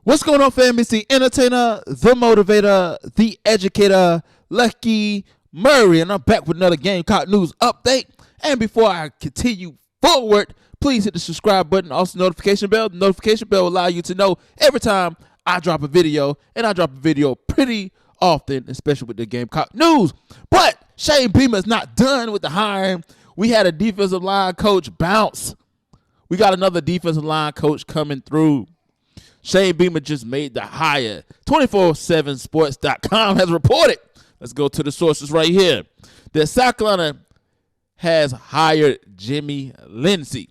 What's going on, fam? It's the entertainer, the motivator, the educator, Lucky Murray, and I'm back with another Gamecock news update. And before I continue forward, please hit the subscribe button, also notification bell. The notification bell will allow you to know every time I drop a video, and I drop a video pretty often, especially with the Gamecock news. But Shane Beamer is not done with the hiring. We had a defensive line coach bounce. We got another defensive line coach coming through. Shane Beamer just made the hire. 247sports.com has reported. Let's go to the sources right here. That South Carolina has hired Jimmy Lindsey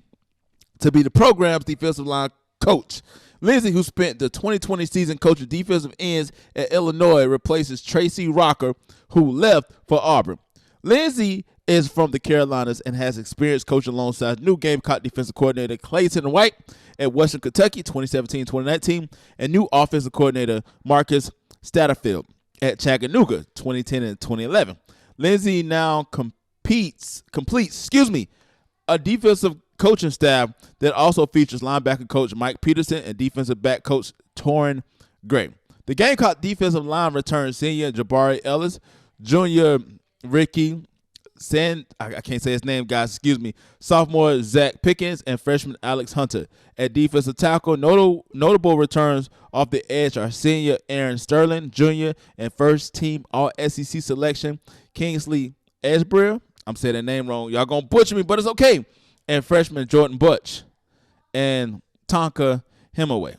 to be the program's defensive line coach. Lindsey, who spent the 2020 season coaching defensive ends at Illinois, replaces Tracy Rocker, who left for Auburn. Lindsey is from the Carolinas and has experience coaching alongside new Gamecock defensive coordinator Clayton White at Western Kentucky 2017-2019 and new offensive coordinator Marcus Satterfield at Chattanooga 2010 and 2011. Lindsey now completes a defensive coaching staff that also features linebacker coach Mike Peterson and defensive back coach Torrian Gray. The Gamecock defensive line returns senior Jabari Ellis, junior Ricky I can't say his name, guys. Excuse me. Sophomore Zach Pickens and freshman Alex Hunter. At defensive tackle, notable returns off the edge are senior Aaron Sterling, junior, and first-team All-SEC selection Kingsley Esbrier. I'm saying that name wrong. Y'all gonna butcher me, but it's okay. And freshman Jordan Butch and Tonka Hemaway.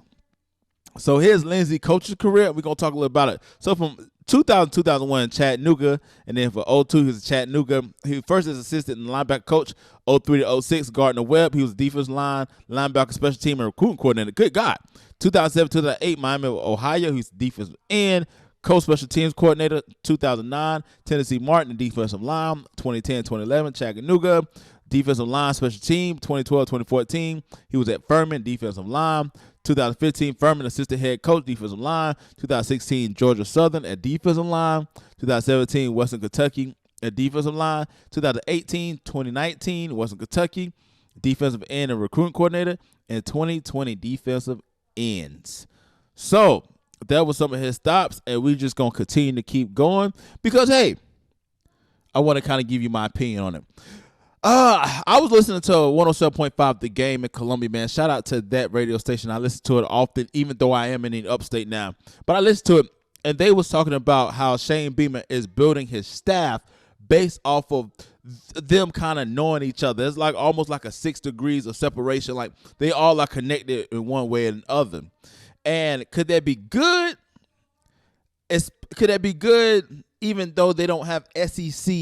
So here's Lindsey coach's career. We're gonna talk a little about it. So from 2000-2001 Chattanooga, and then for 02 he was at Chattanooga. He was first as assistant and linebacker coach. 03-06 Gardner Webb. He was defensive line, linebacker, special team, and recruiting coordinator. Good God. 2007-2008 Miami, Ohio. He's defensive end, coach, special teams coordinator. 2009 Tennessee Martin, defensive line. 2010-2011 Chattanooga, defensive line, special team. 2012-2014 he was at Furman, defensive line. 2015 Furman, assistant head coach, defensive line. 2016 Georgia Southern at defensive line. 2017 Western Kentucky at defensive line. 2018-2019 Western Kentucky, defensive end and recruiting coordinator. And 2020 defensive ends. So that was some of his stops, and we're just going to continue to keep going because, hey, I want to kind of give you my opinion on it. I was listening to 107.5 The Game in Columbia, man. Shout out to that radio station. I listen to it often, even though I am in the upstate now. But I listened to it, and they was talking about how Shane Beamer is building his staff based off of them kind of knowing each other. It's like almost like a 6 degrees of separation. Like they all are connected in one way or another. And could that be good? Could that be good even though they don't have SEC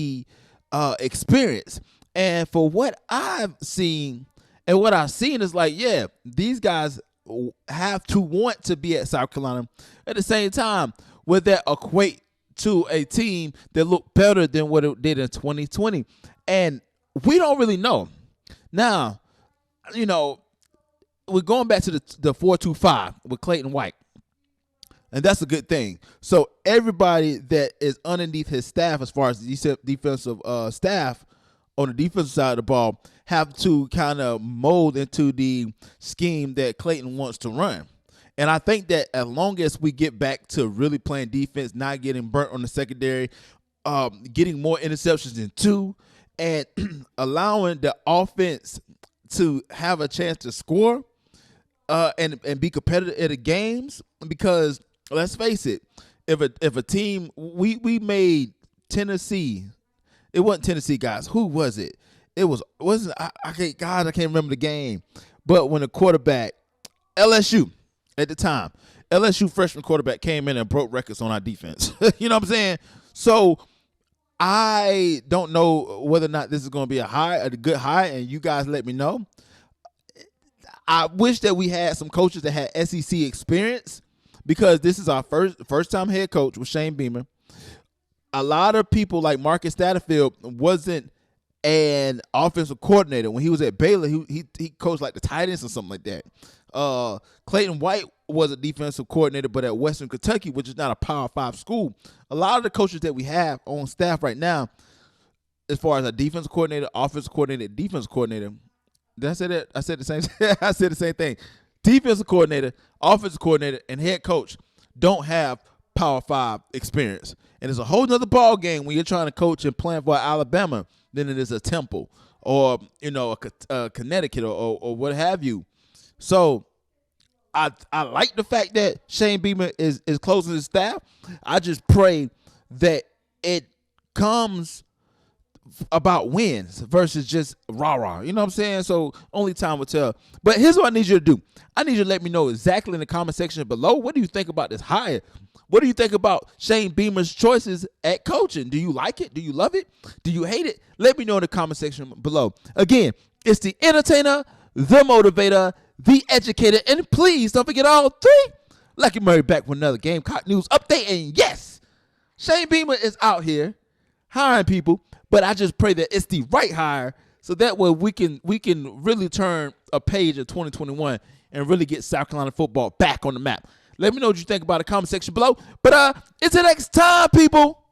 experience? And for what I've seen, and what I've seen is like, yeah, these guys have to want to be at South Carolina. At the same time, would that equate to a team that looked better than what it did in 2020? And we don't really know. Now, you know, we're going back to the 4-2-5 with Clayton White. And that's a good thing. So everybody that is underneath his staff, as far as the defensive staff, on the defensive side of the ball, have to kind of mold into the scheme that Clayton wants to run. And I think that as long as we get back to really playing defense, not getting burnt on the secondary, getting more interceptions than 2, and allowing the offense to have a chance to score and be competitive in the games, because let's face it, if a team, we made Tennessee. It wasn't Tennessee, guys. Who was it? It wasn't. I can't remember the game. But when the quarterback, LSU at the time, LSU freshman quarterback came in and broke records on our defense. You know what I'm saying? So I don't know whether or not this is going to be a good high, and you guys let me know. I wish that we had some coaches that had SEC experience, because this is our first time head coach with Shane Beamer. A lot of people like Marcus Satterfield wasn't an offensive coordinator. When he was at Baylor, he coached like the tight ends or something like that. Clayton White was a defensive coordinator, but at Western Kentucky, which is not a Power 5 school. A lot of the coaches that we have on staff right now, as far as a defensive coordinator, offensive coordinator, defensive coordinator, did I say that? I said the same. I said the same thing. defensive coordinator, offensive coordinator, and head coach don't have Power 5 experience. And it's a whole nother ball game when you're trying to coach and plan for Alabama than it is a Temple or, a Connecticut or what have you. So I like the fact that Shane Beamer is closing his staff. I just pray that it comes about wins versus just rah-rah. You know what I'm saying? So only time will tell. But here's what I need you to do. I need you to let me know exactly in the comment section below. What do you think about this hire? What do you think about Shane Beamer's choices at coaching? Do you like it? Do you love it? Do you hate it? Let me know in the comment section below. Again, it's the entertainer, the motivator, the educator, and please don't forget all three. Lucky Murray back with another Gamecock news update. And yes, Shane Beamer is out here hiring people, but I just pray that it's the right hire so that way we can really turn a page of 2021 and really get South Carolina football back on the map. Let me know what you think about it in the comment section below. But until next time, people.